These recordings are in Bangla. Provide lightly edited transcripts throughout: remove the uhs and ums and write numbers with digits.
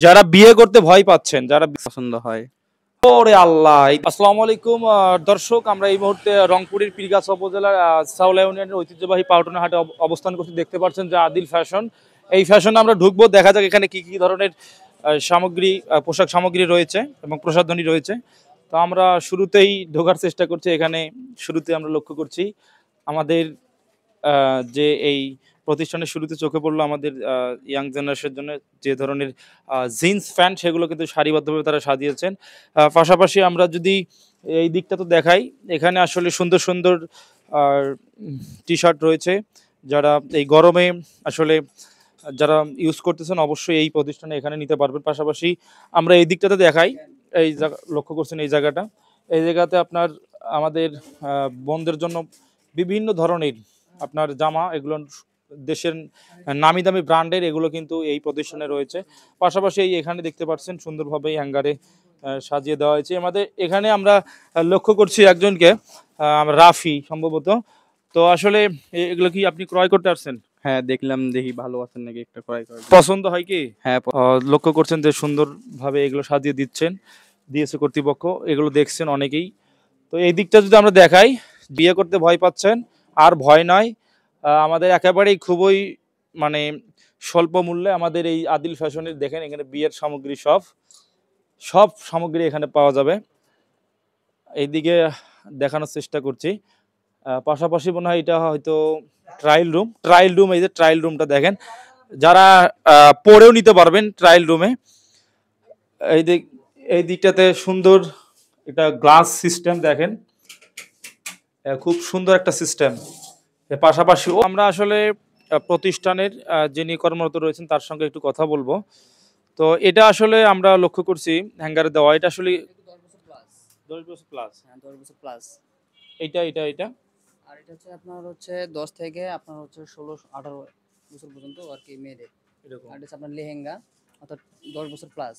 যারা বিয়ে করতে ভয় পাচ্ছেন, যারা পছন্দ হয়। ওরে আল্লাহ! আসসালামু আলাইকুম দর্শক, আমরা এই মুহূর্তে রংপুরের পীরগাছা উপজেলার সাউলা ইউনিয়নের ঐতিহ্যবাহী পাউটনা হাটে অবস্থান করছি। দেখতে পাচ্ছেন যে আদিল ফ্যাশন। এই ফ্যাশনে আমরা ঢুকবো, দেখা যাক এখানে কি কি ধরনের সামগ্রী, পোশাক সামগ্রী রয়েছে এবং প্রসাধনী রয়েছে। তো আমরা শুরুতেই ঢোকার চেষ্টা করছি। এখানে শুরুতে আমরা লক্ষ্য করছি আমাদের যে এই প্রতিষ্ঠানের শুরুতে চোখে পড়লো আমাদের ইয়াং জেনারেশনের জন্য যে ধরনের জিন্স প্যান্ট, সেগুলো কিন্তু সারিবদ্ধভাবে তারা সাজিয়েছেন। পাশাপাশি আমরা যদি এই দিকটা তো দেখাই, এখানে আসলে সুন্দর সুন্দর টি শার্ট রয়েছে। যারা এই গরমে আসলে যারা ইউজ করতেছেন অবশ্যই এই প্রতিষ্ঠানে এখানে নিতে পারবেন। পাশাপাশি আমরা এই দিকটাতে দেখাই, এই জায়গা লক্ষ্য করছেন, এই জায়গাটা, এই জায়গাতে আপনার আমাদের বোনদের জন্য বিভিন্ন ধরনের আপনার জামা, এগুলো দেশের নামি দামি ব্র্যান্ডের, এগুলো কিন্তু এই প্রতিষ্ঠানে রয়েছে। পাশাপাশি এই এখানে দেখতে পাচ্ছেন সুন্দরভাবে হ্যাঙ্গারে সাজিয়ে দেওয়া হয়েছে। আমাদের এখানে আমরা লক্ষ্য করছি একজনকে, রাফি সম্ভবত। তো আসলে এগুলো কি আপনি ক্রয় করতে পারছেন? হ্যাঁ, দেখলাম, দেখি ভালো আছেন নাকি একটা ক্রয় করার জন্য। পছন্দ হয় কি? হ্যাঁ, লক্ষ্য করছেন যে সুন্দরভাবে এগুলো সাজিয়ে দিয়েছে কর্তৃপক্ষ, এগুলো দেখছেন অনেকেই। তো এই দিকটা যদি আমরা দেখাই, বিয়ে করতে ভয় পাচ্ছেন, আর ভয় নয়। আমাদের একেবারেই খুবই মানে স্বল্প মূল্যে আমাদের এই আদিল ফ্যাশনের, দেখেন এখানে বিয়ের সামগ্রী সব সব সামগ্রী এখানে পাওয়া যাবে। এইদিকে দেখানোর চেষ্টা করছি। পাশাপাশি মনে হয় এটা হয়তো ট্রায়াল রুম। এই যে ট্রায়াল রুমটা দেখেন, যারা পরেও নিতে পারবেন ট্রায়াল রুমে। এই দিক এই দিকটাতে সুন্দর এটা গ্লাস সিস্টেম দেখেন, খুব সুন্দর একটা সিস্টেম। এর পাশাপাশি আমরা আসলে প্রতিষ্ঠানের যিনি কর্মরত রয়েছেন তার সঙ্গে একটু কথা বলবো। তো এটা আসলে আমরা লক্ষ্য করছি হ্যাঙ্গারে দেওয়া, এটা আসলে 10 বছর প্লাস। 10 বছর প্লাস। হ্যাঁ, 10 বছর প্লাস। এটা আর এটা হচ্ছে আপনার হচ্ছে 10 থেকে আপনার হচ্ছে 16-18 বছর পর্যন্ত আর কি মেয়েদের। এরকম। আর এটা হচ্ছে আপনার লেহেঙ্গা, অর্থাৎ 10 বছর প্লাস।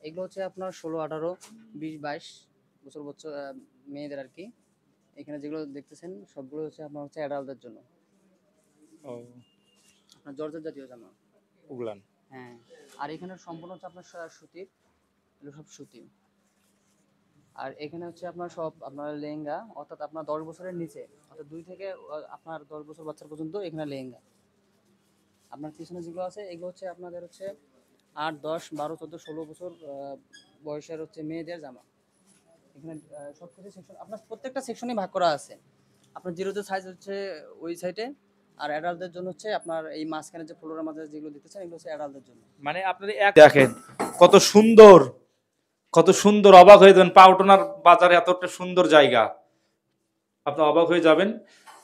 এগুলো হচ্ছে আপনার 16, 18, 20, 22 বছর মেয়েদের আর কি। এখানে যেগুলো দেখতেছেন সবগুলো হচ্ছে আপনার হচ্ছে অ্যাডাল্টদের জন্য। ও, আপনার জর্জেট জাতীয় জামা। উগলান। হ্যাঁ। আর এখানে সম্পূর্ণ হচ্ছে আপনার সুতির, এগুলো সব সুতি। আর এখানে হচ্ছে আপনার সব আপনার লেহেঙ্গা, অর্থাৎ আপনার 10 বছরের নিচে, অর্থাৎ 2 থেকে আপনার 10 বছর বাচ্চা পর্যন্ত এখানে লেহেঙ্গা। আপনার পিছনে যেগুলো আছে এগুলো হচ্ছে আপনাদের হচ্ছে 8, 10, 12, 14, 16 বছর বয়সের হচ্ছে মেয়েদের জামা। এখানে সবকিছু সেকশন, আপনার প্রত্যেকটা সেকশনই ভাগ করা আছে। আপনার জিরোতে সাইজ হচ্ছে ওই সাইডে, আর অ্যাডাল্টদের জন্য হচ্ছে আপনার এই মাঝখানে যে ফ্লোরের মাঝে যেগুলো দেখতেছেন এগুলো হচ্ছে অ্যাডাল্টদের জন্য। মানে আপনার এক দেখেন কত সুন্দর, কত সুন্দর, অবাক হয়ে যাবেন। পাউটনার বাজারে এতটা সুন্দর জায়গা, আপনি অবাক হয়ে যাবেন।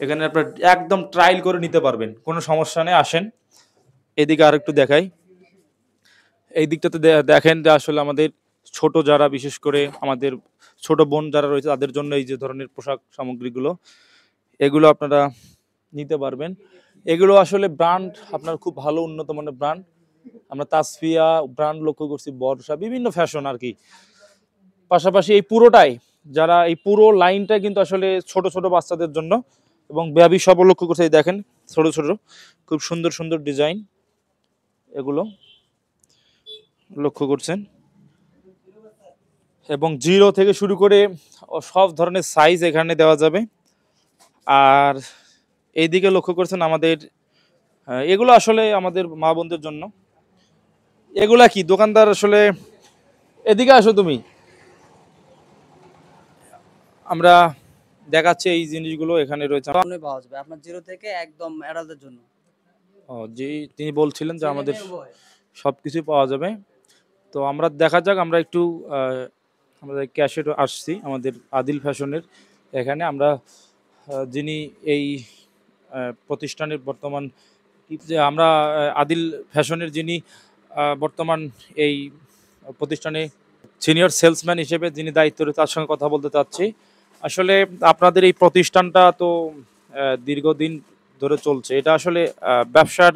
এখানে আপনার একদম ট্রায়াল করে নিতে পারবেন, কোনো সমস্যা নেই। আসেন এদিকে আর একটু দেখাই। এই দিকটাতে দেখেন যে আসলে আমাদের ছোট যারা, বিশেষ করে আমাদের ছোট বোন যারা রয়েছে তাদের জন্য এই যে ধরনের পোশাক সামগ্রীগুলো, এগুলো আপনারা নিতে পারবেন। এগুলো আসলে ব্র্যান্ড আপনার খুব ভালো উন্নত মানের ব্র্যান্ড। আমরা তাসফিয়া ব্র্যান্ড লক্ষ্য করছি, বর্ষা, বিভিন্ন ফ্যাশন আর কি। পাশাপাশি এই পুরোটাই, যারা এই পুরো লাইনটা কিন্তু আসলে ছোট ছোট বাচ্চাদের জন্য এবং বেবি সব লক্ষ্য করছে। এই দেখেন ছোট ছোট খুব সুন্দর সুন্দর ডিজাইন, এগুলো লক্ষ্য করছেন। এবং জিরো থেকে শুরু করে সব ধরনের সাইজ এখানে দেওয়া যাবে। আর এইদিকে লক্ষ্য করছেন আমাদের এগুলো আসলে আমাদের মা বোনদের জন্য। এগুলা কি দোকানদার আসলে, এদিকে আসো তুমি, আমরা দেখাচ্ছি এই জিনিসগুলো এখানে রয়েছে। সম্পূর্ণই পাওয়া যাবে আপনার জিরো থেকে একদম অ্যাডাল্টদের জন্য। জি, তিনি বলছিলেন যে ছেলে আমাদের মেয়ে উভয়। সবকিছু পাওয়া যাবে। তো আমরা দেখা যাক, আমরা একটু আমাদের ক্যাশে আসছি আমাদের আদিল ফ্যাশনের এখানে। আমরা যিনি এই প্রতিষ্ঠানের বর্তমান যে আমরা আদিল ফ্যাশনের যিনি বর্তমান এই প্রতিষ্ঠানে সিনিয়র সেলসম্যান হিসেবে যিনি দায়িত্ব রয়েছে, তার সঙ্গে কথা বলতে চাচ্ছি। আসলে আপনাদের এই প্রতিষ্ঠানটা তো দীর্ঘদিন ধরে চলছে, এটা আসলে ব্যবসার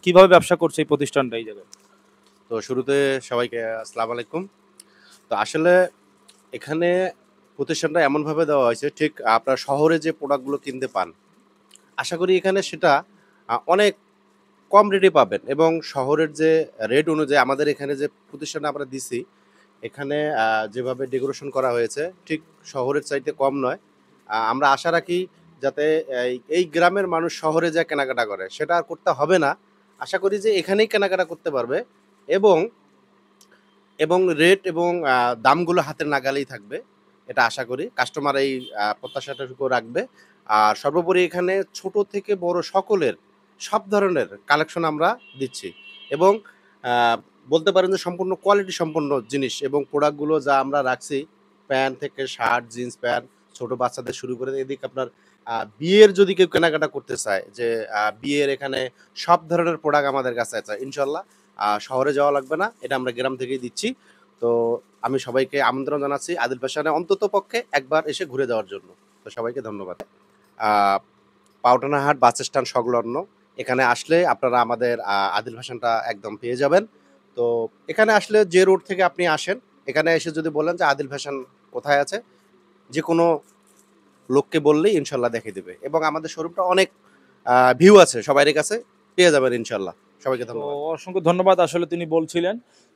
কিভাবে ব্যবসা করছে এই প্রতিষ্ঠানটা এই জায়গায়? তো শুরুতে সবাইকে আসসালামু আলাইকুম। তো আসলে এখানে প্রতিষ্ঠানটা এমনভাবে দেওয়া হয়েছে, ঠিক আপনার শহরে যে প্রোডাক্টগুলো কিনতে পান, আশা করি এখানে সেটা অনেক কম রেটে পাবেন এবং শহরের যে রেট অনুযায়ী আমাদের এখানে যে প্রতিষ্ঠানে আমরা দিছি এখানে যেভাবে ডেকোরেশন করা হয়েছে ঠিক শহরের চাইতে কম নয়। আমরা আশা রাখি যাতে এই গ্রামের মানুষ শহরে যা কেনাকাটা করে সেটা আর করতে হবে না। আশা করি যে এখানেই কেনাকাটা করতে পারবে এবং রেট এবং দামগুলো হাতের নাগালেই থাকবে। এটা আশা করি কাস্টমার এই প্রত্যাশাটুকু রাখবে। আর সর্বোপরি এখানে ছোট থেকে বড় সকলের সব ধরনের কালেকশন আমরা দিচ্ছি এবং বলতে পারেন যে সম্পূর্ণ কোয়ালিটি সম্পন্ন জিনিস এবং প্রোডাক্টগুলো যা আমরা রাখছি প্যান্ট থেকে শার্ট, জিন্স প্যান্ট, ছোট বাচ্চাদের শুরু করে এদিকে আপনার বিয়ের যদি কেউ কেনাকাটা করতে চায় যে বিয়ের এখানে সব ধরনের প্রোডাক্ট আমাদের কাছে আছে ইনশাল্লাহ। শহরে যাওয়া লাগবে না, এটা আমরা গ্রাম থেকেই দিচ্ছি। তো আমি সবাইকে আমন্ত্রণ জানাচ্ছি আদিল ফ্যাশনে অন্তত পক্ষে একবার এসে ঘুরে যাওয়ার জন্য। তো সবাইকে ধন্যবাদ। পাউটানা হাট বাস স্ট্যান্ড সংলগ্ন এখানে আসলে আপনারা আমাদের আদিল ফ্যাশনটা একদম পেয়ে যাবেন। তো এখানে আসলে যে রোড থেকে আপনি আসেন এখানে এসে যদি বলেন যে আদিল ফ্যাশন কোথায় আছে, যে কোনো লোককে বললেই ইনশাল্লাহ দেখে দেবে এবং আমাদের শোরুমটা অনেক ভিউ আছে, সবাই কাছে পেয়ে যাবেন ইনশাল্লাহ। সবাইকে তো ধন্যবাদ। অসংখ্য ধন্যবাদ, আসলে তিনি বলছিলেন।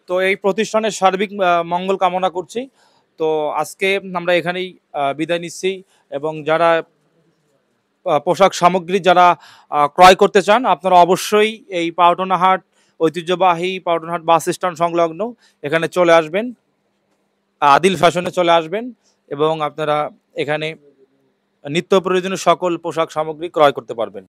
তো এই প্রতিষ্ঠানের সার্বিক মঙ্গল কামনা করছি। তো আজকে আমরা এখানেই বিদায় নিচ্ছি এবং যারা পোশাক সামগ্রী যারা ক্রয় করতে চান আপনারা অবশ্যই এই পাউটনা হাট ঐতিহ্যবাহী পাউটনা হাট বাস স্ট্যান্ড সংলগ্ন এখানে চলে আসবেন, আদিল ফ্যাশনে চলে আসবেন এবং আপনারা এখানে নিত্য প্রয়োজনীয় সকল পোশাক সামগ্রী ক্রয় করতে পারবেন।